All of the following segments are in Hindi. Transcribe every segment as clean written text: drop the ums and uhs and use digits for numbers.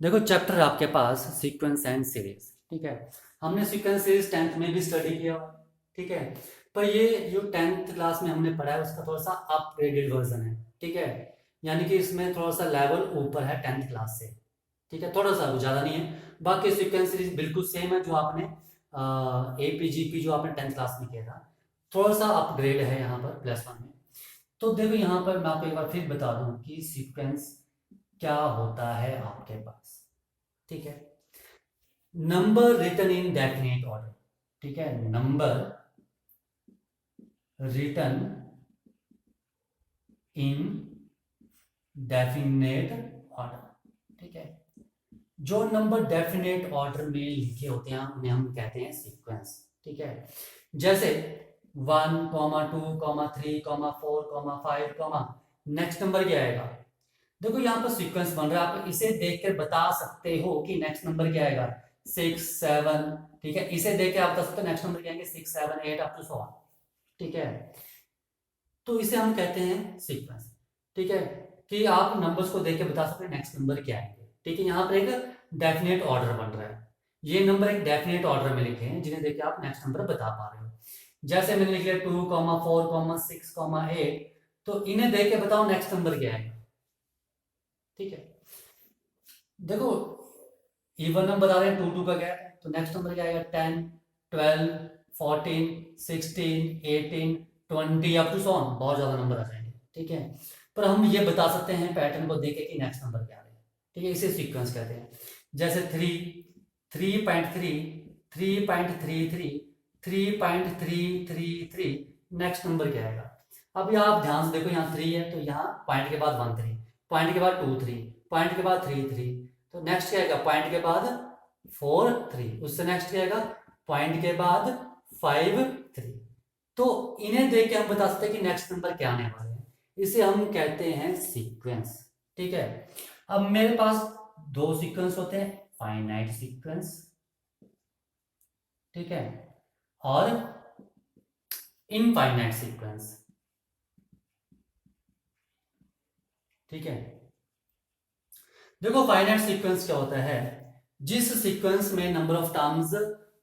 देखो चैप्टर आपके पास सीक्वेंस एंड सीरीज, ठीक है। हमने सीक्वेंस सीरीज टेंथ में भी स्टडी किया हुआ, ठीक है। पर ये जो टेंथ क्लास में हमने पढ़ा है उसका थोड़ा सा अपग्रेडेड वर्जन है, ठीक है। यानी कि इसमें थोड़ा सा लेवल ऊपर है टेंथ क्लास से, ठीक है। थोड़ा सा, ज़्यादा नहीं है। बाकी सीक्वेंस सीरीज बिल्कुल सेम है जो आपने एपीजीपी जो आपने टेंथ क्लास में किया था। थोड़ा सा अपग्रेड है यहाँ पर +1 में। तो देखो यहाँ पर मैं आपको एक बार फिर बता दूं कि सीक्वेंस क्या होता है आपके पास, ठीक है। Number written in definite order, ठीक है। Number written in definite order, ठीक है। जो नंबर डेफिनेट ऑर्डर में लिखे होते हैं उन्हें हम कहते हैं सीक्वेंस, ठीक है। जैसे 1,2,3,4,5, नेक्स्ट नंबर क्या आएगा। देखो यहाँ पर सीक्वेंस बन रहा है, आप इसे देखकर बता सकते हो कि नेक्स्ट नंबर क्या आएगा, 6, 7, ठीक है। इसे देख के आप बता सकते हो नेक्स्ट नंबर क्या आएंगे, 6, 7, 8 अप टू सो ऑन, ठीक है। तो इसे हम कहते हैं सीक्वेंस, ठीक है। कि आप नंबर्स को देख के बता सकते हैं नेक्स्ट नंबर क्या आएंगे, ठीक है। यहाँ पर एक डेफिनेट ऑर्डर बन रहा है, ये नंबर एक डेफिनेट ऑर्डर में लिखे हैं जिन्हें देख के आप नेक्स्ट नंबर बता पा रहे हो। जैसे मैंने लिख लिया 2,4,6,8, तो इन्हें देख के बताओ नेक्स्ट नंबर क्या आएगा, ठीक है। देखो इवन नंबर बता रहे हैं, 2 2 का क्या है, तो नेक्स्ट नंबर क्या आएगा, 10, 12, 14, 16, 18, 20 अप टू सो ऑन, बहुत ज्यादा नंबर आ जाएंगे, ठीक है। पर हम ये बता सकते हैं पैटर्न को देख के कि नेक्स्ट नंबर क्या आएगा, ठीक है। इसे सीक्वेंस कहते हैं। जैसे 3, 3.3, 3.33, 3.333, नेक्स्ट नंबर क्या आएगा। अब यहाँ आप ध्यान से देखो, यहाँ 3 है तो यहाँ पॉइंट के बाद 1 3, पॉइंट के बाद 2 3, पॉइंट के बाद 3 3, तो नेक्स्ट क्या आएगा, पॉइंट के बाद 4 3, उससे नेक्स्ट क्या आएगा, पॉइंट के बाद 5 3। तो इन्हें देख के हम बता सकते हैं कि नेक्स्ट नंबर क्या आने वाले हैं। इसे हम कहते हैं सीक्वेंस, ठीक है। अब मेरे पास दो सीक्वेंस होते हैं, फाइनाइट सीक्वेंस, ठीक है, और इनफाइनाइट सीक्वेंस, ठीक है। देखो फाइनाइट सीक्वेंस क्या होता है, जिस सीक्वेंस में नंबर ऑफ टर्म्स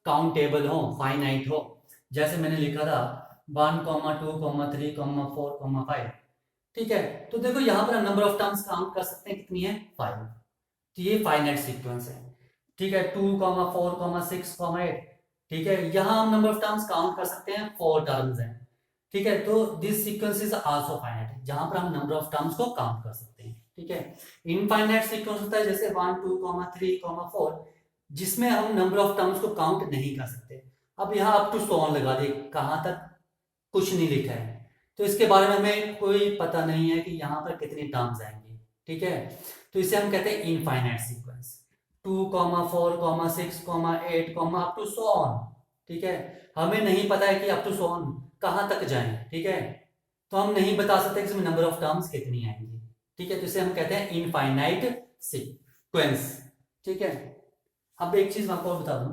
काउंटेबल हो, फाइनाइट हो। जैसे मैंने लिखा था 1,2,3,4,5, ठीक है। तो देखो यहाँ पर हम नंबर ऑफ टर्म्स काउंट कर सकते हैं, कितनी है, 5। तो ये फाइनाइट सीक्वेंस है, ठीक है। 2,4,6,8, ठीक है। यहाँ हम नंबर ऑफ टर्म्स काउंट कर सकते हैं, 4 टर्म्स हैं, ठीक है। तो this sequence is also finite, जहां पर हम नंबर ऑफ टर्म्स को काउंट कर सकते हैं, ठीक है। इनफाइनाइट सीक्वेंस होता है जैसे 1, 2, 3, 4, जिसमें हम नंबर ऑफ टर्म्स को काउंट नहीं कर सकते। अब यहाँ अप टू सो ऑन लगा दिए, कहां तक, कुछ नहीं लिखा है, तो इसके बारे में हमें कोई पता नहीं है कि यहाँ पर कितनी टर्म्स आएंगी, ठीक है। तो इसे हम कहते हैं infinite sequence. 2, 4, 6, 8 up to so on, ठीक है। हमें नहीं पता है कि अप टू सो ऑन कहाँ तक जाए, ठीक है। तो हम नहीं बता सकते कि इसमें नंबर ऑफ टर्म्स कितनी आएंगी, ठीक है। तो इसे हम कहते हैं इनफाइनाइट सीक्वेंस, ठीक है। अब एक चीज मैं आपको और बता दूं,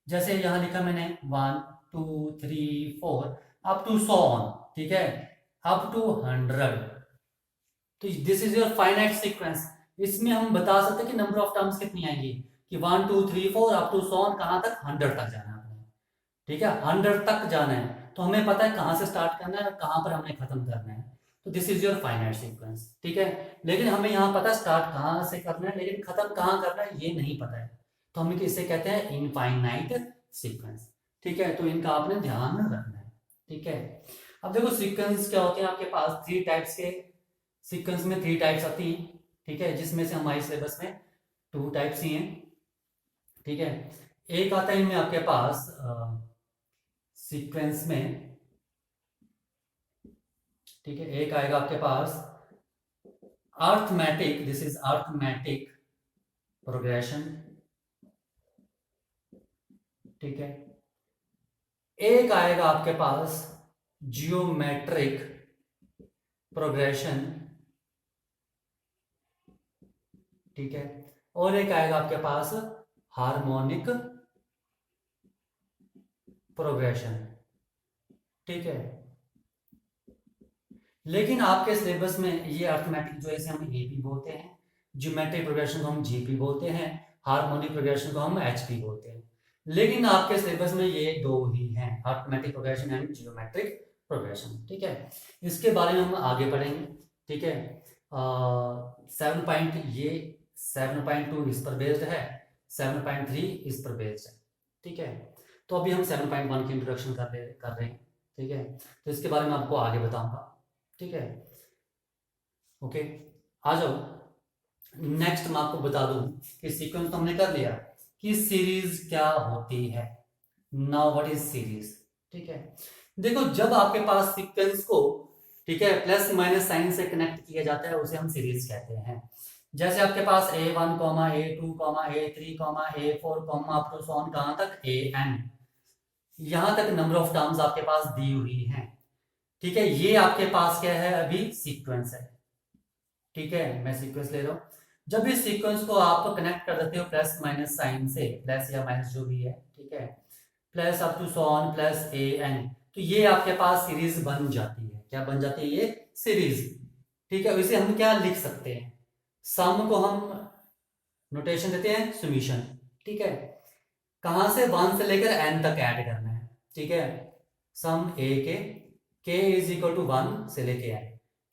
जैसे यहाँ लिखा मैंने 1, 2, 3, 4 अप टू सो ऑन, ठीक है, अप टू 100। तो this is your finite sequence. इसमें हम बता सकते हैं कि नंबर ऑफ टर्म्स कितनी आएंगी, कि 1, 2, 3, 4 अप टू सो ऑन, कहाँ तक, 100 तक जाना है आपने, ठीक है। 100 तक जाना है तो हमें पता है कहाँ से स्टार्ट करना है और कहाँ पर हमने खत्म करना है। तो this is your finite sequence, ठीक है। लेकिन हमें यहाँ पता है स्टार्ट कहाँ से करना है, लेकिन खत्म कहाँ करना है ये नहीं पता है। तो हम इसे कहते हैं इनफाइनाइट सीक्वेंस, ठीक है। तो इनका आपने ध्यान रखना है, ठीक है। अब देखो सीक्वेंस क्या होते हैं आपके पास, 3 टाइप्स के सीक्वेंस में 3 टाइप्स आती हैं, ठीक है, जिसमें से हमारे सिलेबस में 2 टाइप्स ही हैं, ठीक है। एक आता है इनमें आपके पास सीक्वेंस में, ठीक है, एक आएगा आपके पास arithmetic, this is arithmetic progression, ठीक है। एक आएगा आपके पास जियोमेट्रिक प्रोग्रेशन, ठीक है। और एक आएगा आपके पास हार्मोनिक प्रोग्रेशन, ठीक है। लेकिन आपके सिलेबस में ये अर्थमेटिक जो है इसे हम ए भी बोलते हैं, ज्योमेट्रिक प्रोग्रेशन को हम जीपी बोलते हैं, हार्मोनिक प्रोग्रेशन को हम एचपी बोलते हैं। लेकिन आपके सिलेबस में ये दो ही हैं, arithmetic progression and geometric progression. ठीक है, इसके बारे में हम आगे पढ़ेंगे। ठीक है, 7.2 इस पर बेस्ड है, 7.3 इस पर बेस्ड है। ठीक है, तो अभी हम 7.1 की इंट्रोडक्शन कर रहे हैं। ठीक है, तो इसके बारे में आपको आगे बताऊंगा। ठीक है, ओके, आ जाओ। नेक्स्ट मैं आपको बता दूं कि सीक्वेंस तो हमने कर लिया कि सीरीज क्या होती है। Now what is series. ठीक है, देखो जब आपके पास सीक्वेंस को, ठीक है, प्लस माइनस साइन से कनेक्ट किया जाता है उसे हम सीरीज कहते हैं। जैसे आपके पास A1, A2, A3, A4, up to sworn कहां तक AN, यहां तक नंबर ऑफ टर्म्स आपके पास दी हुई हैं। ठीक है, ये आपके पास क्या है, अभी सीक्वेंस है। ठीक है, मैं सीक्वेंस ले रहा हूं। जब इस सीक्वेंस को आप कनेक्ट कर देते हो प्लस माइनस साइन से, प्लस या माइनस जो भी है, ठीक है, plus up to so on plus AN, तो ये आपके पास सीरीज बन जाती है। क्या बन जाती है, ये सीरीज। ठीक है, इसे हम क्या लिख सकते हैं, सम को हम नोटेशन देते हैं समीशन। ठीक है, कहां से 1 से लेकर n तक ऐड करना है। ठीक है, सम a के k इज इक्वल टू 1 से लेके n,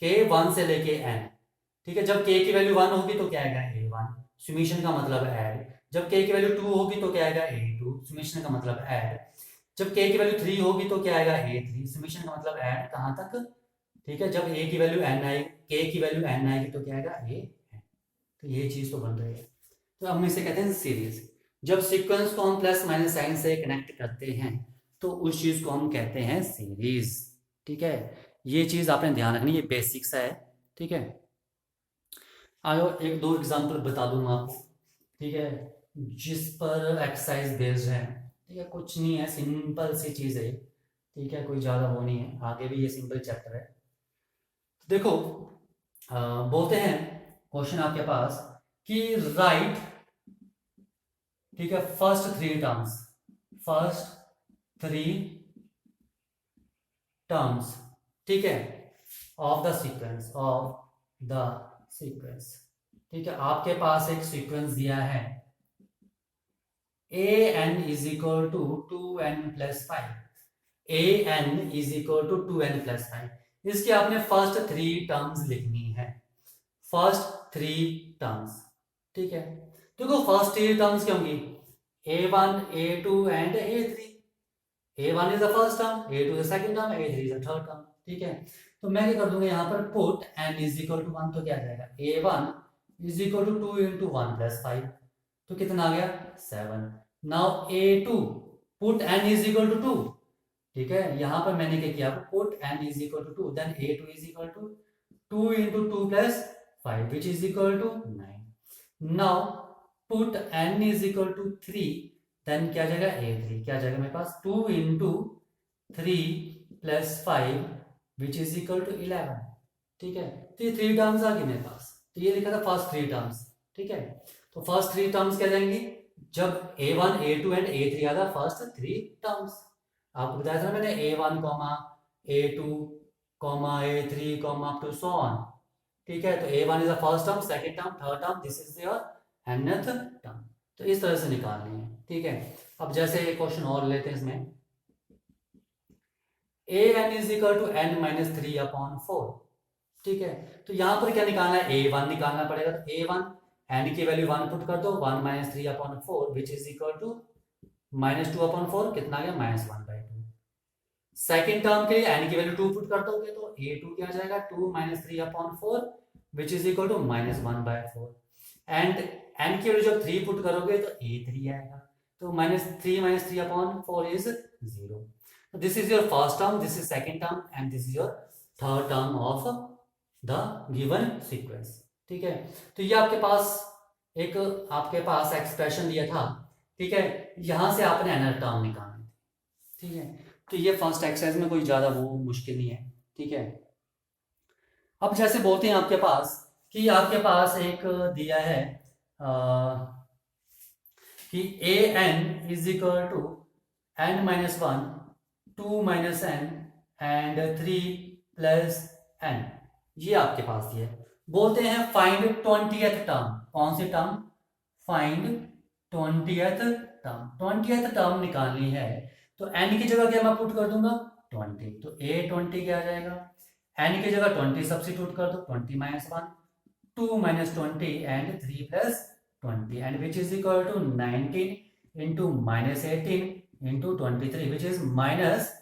k 1 से लेके n। ठीक है, जब k की वैल्यू 1 होगी तो क्या आएगा A1, समीशन का मतलब ऐड। जब k की वैल्यू 2 होगी तो क्या आएगा A2, समीशन का मतलब ऐड। जब k की वैल्यू 3 होगी तो क्या आएगा A3, समीशन का मतलब ऐड कहां तक। ठीक है, जब a की वैल्यू n आएगी, k की वैल्यू n आएगी तो क्या आएगा A। तो ये चीज तो बन रही है, तो हम इसे कहते हैं सीरीज। जब सीक्वेंस को हम प्लस माइनस साइन से कनेक्ट करते हैं तो उस चीज को हम कहते हैं सीरीज। ठीक है, ये चीज आपने ध्यान रखनी, ये बेसिक्स है। ठीक है, आयो एक दो एग्जांपल बता दूंगा आपको। ठीक है, जिस पर एक्सरसाइज बेस्ड है। ठीक है, कुछ नहीं है, सिंपल सी चीज है। ठीक है, कोई ज्यादा वो नहीं है, आगे भी ये सिंपल चैप्टर है। देखो बोलते हैं क्वेश्चन आपके पास कि राइट, ठीक है, फर्स्ट थ्री टर्म्स, ठीक है, ऑफ द सीक्वेंस। ठीक है, आपके पास एक सीक्वेंस दिया है an is equal to 2n+5, an is equal to 2n+5। इसके आपने फर्स्ट थ्री टर्म्स लिखनी है, फर्स्ट थ्री टर्म्स। ठीक है, देखो फर्स्ट थ्री टर्म्स क्या होंगी, A1, A2 and A3। A1 is the first term, A2 is the second term, A3 is the third term. ठीक है, तो मैं क्या कर दूंगा यहाँ पर put n is equal to 1, तो क्या आ जाएगा A1 is equal to 2 into 1+5, तो कितना आ गया 7। Now A2 put n is equal to 2। ठीक है, यहां पर मैंने क्या किया, put n is equal to 2, then A2 is equal to 2 into 2+5 which is equal to 9। Now put n is equal to 3, then क्या जाएगा A3, क्या जाएगा मेरे पास 2 into 3+5 which is equal to 11। ठीक है, तो ये थ्री टर्म्स आ गई मेरे पास, तो ये लिखा था फर्स्ट थ्री टर्म्स। ठीक है, तो फर्स्ट थ्री टर्म्स क्या जाएंगी, जब A1, A2 एंड A3 आ फर्स्ट थ्री टर्म्स। आपको बताया था ना मैंने A1, A2, A3, up to so on. ठीक है, तो A1 is the first term, second term, third term, this is your nth term. तो इस तरह से निकालनी है। ठीक है, अब जैसे एक क्वेश्चन और लेते हैं, इसमें an is equal to n-3/4। ठीक है, तो यहां पर क्या निकालना है, A1 निकालना पड़ेगा। तो A1 n की वैल्यू 1 पुट कर दो, 1 - 3/4 विच इज इक्वल टू -2/4, कितना आ गया -1/2। सेकंड टर्म के लिए n की वैल्यू 2 पुट कर दोगे तो A2 क्या आ जाएगा 2 - 3/4 which is equal to -1/4, and n की वैल्यू जब 3 पुट करोगे तो A3 आएगा, तो -3 - 3/4 is 0। This is your first term, this is second term and this is your third term of the given sequence. ठीक है, तो ये आपके पास एक्सप्रेशन दिया था। ठीक है, यहां से आपने एनर टर्म निकालना। ठीक है, तो ये फर्स्ट एक्सरसाइज में कोई ज्यादा वो मुश्किल नहीं है। ठीक है, अब जैसे बोलते हैं आपके पास कि आपके पास एक दिया है कि an is equal to n-1, 2 - n and 3 + n, ये आपके पास दिया है। बोलते हैं फाइंड 20th टर्म। कौन सी term? Find 20th term. 20th term निकालनी है तो n की जगह क्या मैं पुट कर दूंगा 20, तो a20 क्या आ जाएगा, n की जगह 20 सब्स्टिट्यूट कर दो, 20 minus 1, 2 minus 20 and 3 plus 20 and which is equal to 19 into minus 18 into 23 which is minus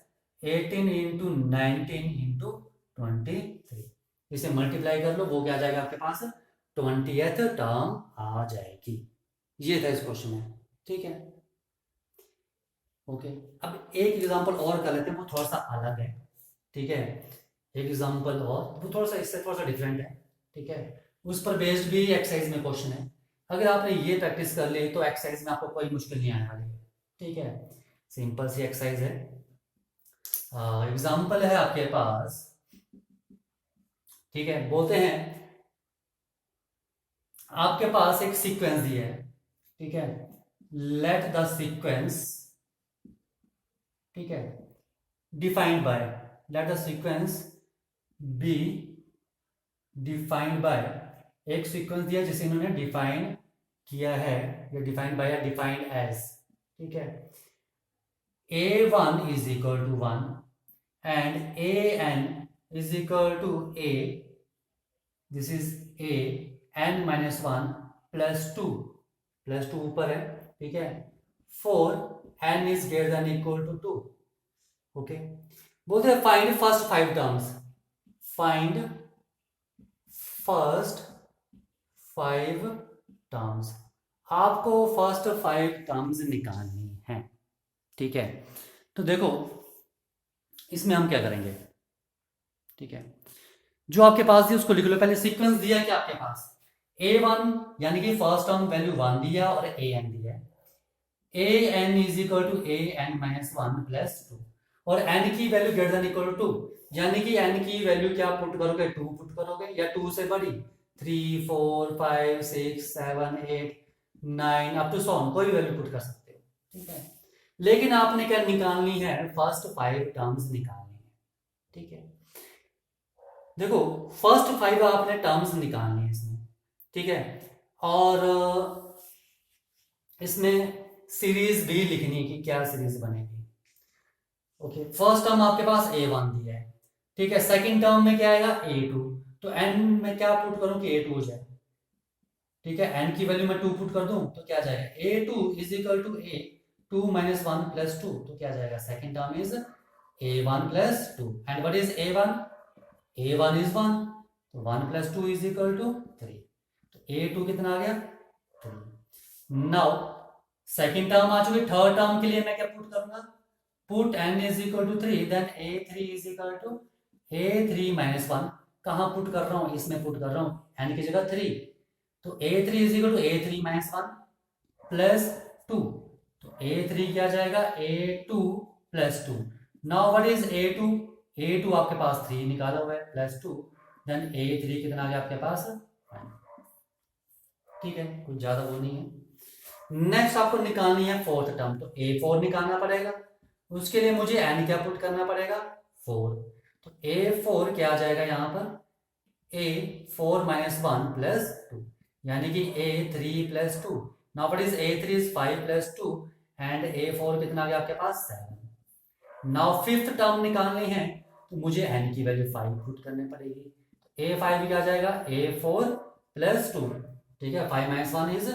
18 into 19 into 23। इसे मल्टीप्लाई कर लो, वो क्या आ जाएगा आपके पास 20th टर्म आ जाएगी। ये था इस क्वेश्चन में, ठीक है। ओके, अब एक एग्जांपल और कर लेते हैं, वो थोड़ा सा अलग है, ठीक है। एक एग्जांपल और वो थोड़ा सा इससे थोड़ा सा डिफरेंट है, ठीक है। उस पर बेस्ड भी एक्सरसाइज में क्वेश्चन है। अगर आपने ये प्रैक्टिस कर ली तो एक्सरसाइज में आपको कोई मुश्किल नहीं आने वाली है, ठीक है। सिंपल सी एक्सरसाइज है। एग्जांपल है आपके पास, ठीक है। बोलते हैं आपके पास एक सीक्वेंस दिया है, ठीक है। लेट द सीक्वेंस, ठीक है, defined by, let the sequence be defined by, एक सीक्वेंस दिया जिसे इन्होंने डिफाइन किया है, या डिफाइंड बाय या डिफाइंड एज, ठीक है। a1 is equal to 1 and an is equal to a, this is a n minus 1 plus 2, plus 2 ऊपर है, ठीक है। 4 n is greater than equal to 2, okay. बोलते हैं find first 5 terms, find first 5 terms. आपको फर्स्ट 5 टर्म्स निकालनी है, ठीक है। तो देखो इसमें हम क्या करेंगे, ठीक है। जो आपके पास दिया उसको लिख लो, पहले सीक्वेंस दिया है क्या आपके पास, a1 यानी कि फर्स्ट टर्म वैल्यू 1 दिया और an दिया है, an is equal to an minus 1 plus 2, और n की value greater than equal to 2, यानी कि n की वैल्यू क्या पुट करोगे 2 पुट करोगे, या 2 से बड़ी 3 4 5 6 7 8 9 अप टू 100 कोई भी वैल्यू पुट कर सकते हो, ठीक है। लेकिन आपने क्या निकालनी है, फर्स्ट 5 टर्म्स निकालनी है, ठीक है। देखो फर्स्ट 5 आपने टर्म्स निकालनी है इसमें, ठीक है। और इसमें सीरीज भी लिखनी है कि क्या सीरीज बनेगी, ओके। फर्स्ट टर्म आपके पास a1 दिया है, ठीक है। सेकंड टर्म में क्या आएगा a2, तो n में क्या पुट करूं कि a2 हो जाए, ठीक है। n की वैल्यू में 2 पुट कर दूं तो क्या जाएगा a2 is equal to a 2 minus 1 plus 2, तो क्या जाएगा second term is a1 plus 2 and what is a1, a1 is 1, तो 1 प्लस 2 इज इक्वल टू 3, तो a2 कितना आ गया 3। नाउ सेकंड टर्म आ चुकी, थर्ड टर्म के लिए मैं क्या पुट करूंगा, put n is equal to 3, then a3 is equal to a3 minus 1, कहां पुट कर रहा हूं, इसमें पुट कर रहा हूं n की जगह 3, तो a3 is equal to a3 minus 1 plus 2, तो a3 क्या जाएगा a2 plus 2। Now what is a2, a2 आपके पास 3 निकाला हुआ है प्लस 2, देन a3 कितना आ गया आपके पास 1, ठीक है। कुछ ज्यादा वो नहीं है। नेक्स्ट आपको निकालनी है फोर्थ टर्म, तो a4 निकालना पड़ेगा, उसके लिए मुझे n क्या पुट करना पड़ेगा 4, तो a4 क्या आ जाएगा यहाँ पर a4 माइनस 1 प्लस 2, यानी कि a3 plus 2। Now what is a3 is 5 plus 2 and a4 कितना आ गया आपके पास 7। नाउ फिफ्थ टर्म निकालनी है तो मुझे n की वैल्यू 5 पुट करनी पड़ेगी, तो a5 क्या आ जाएगा a4 प्लस 2, ठीक है। 5 माइनस 1 इज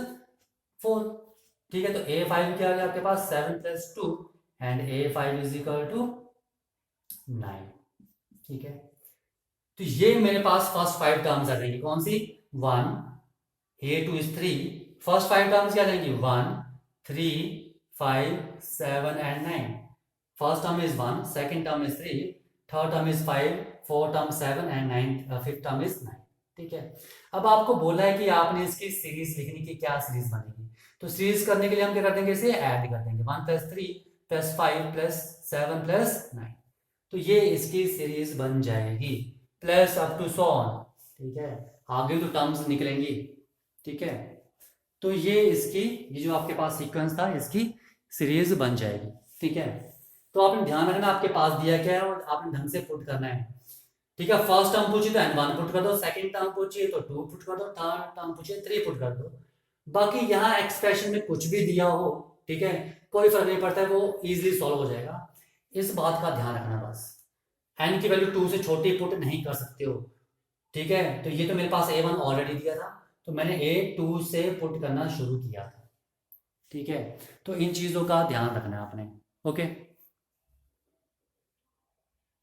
4, ठीक है। तो a5 क्या आ गया आपके पास 7 plus 2 and a5 is equal to 9, ठीक है। तो ये मेरे पास फर्स्ट 5 टर्म्स आ जाएंगी, कौन सी 1 a2 इज 3, फर्स्ट 5 टर्म्स क्या जाएंगी 1 3 5 7 and 9, first term is 1, second term is 3, third term is 5, fourth term 7 and 9 fifth term is 9, ठीक है। अब आपको बोला है कि आपने इसकी सीरीज लिखनी, की क्या सीरीज बनेगी, तो सीरीज करने के लिए हम क्या कर देंगे, इसे ऐड कर देंगे 1 प्लस 3 प्लस 5 प्लस 7 प्लस 9, तो ये इसकी सीरीज बन जाएगी प्लस अप टू 100, ठीक है। आगे तो टर्म्स निकलेंगी, ठीक है। तो ये इसकी, ये जो आपके पास सीक्वेंस था इसकी सीरीज बन जाएगी, ठीक है। तो आपने ध्यान रखना आपके पास दिया क्या है और आपने ढंग से पुट करना है। ठीक है, फर्स्ट टर्म पूछी तो n1 पुट कर दो, सेकंड टर्म पूछी तो 2 पुट कर दो, थर्ड टर्म पूछी 3 पुट कर दो। बाकी यहाँ एक्सप्रेशन में कुछ भी दिया हो, ठीक है, कोई फर्क नहीं पड़ता है, वो इजीली सॉल्व हो जाएगा। इस बात का ध्यान रखना बस, n की वैल्यू 2 से छोटी पुट नहीं कर सकते हो, ठीक है। तो ये तो मेरे पास a1 ऑलरेडी दिया था, तो मैंने a2 से पुट करना शुरू किया था, ठीक है। तो इन चीज़ों का ध्यान रखना है आपने, ओके।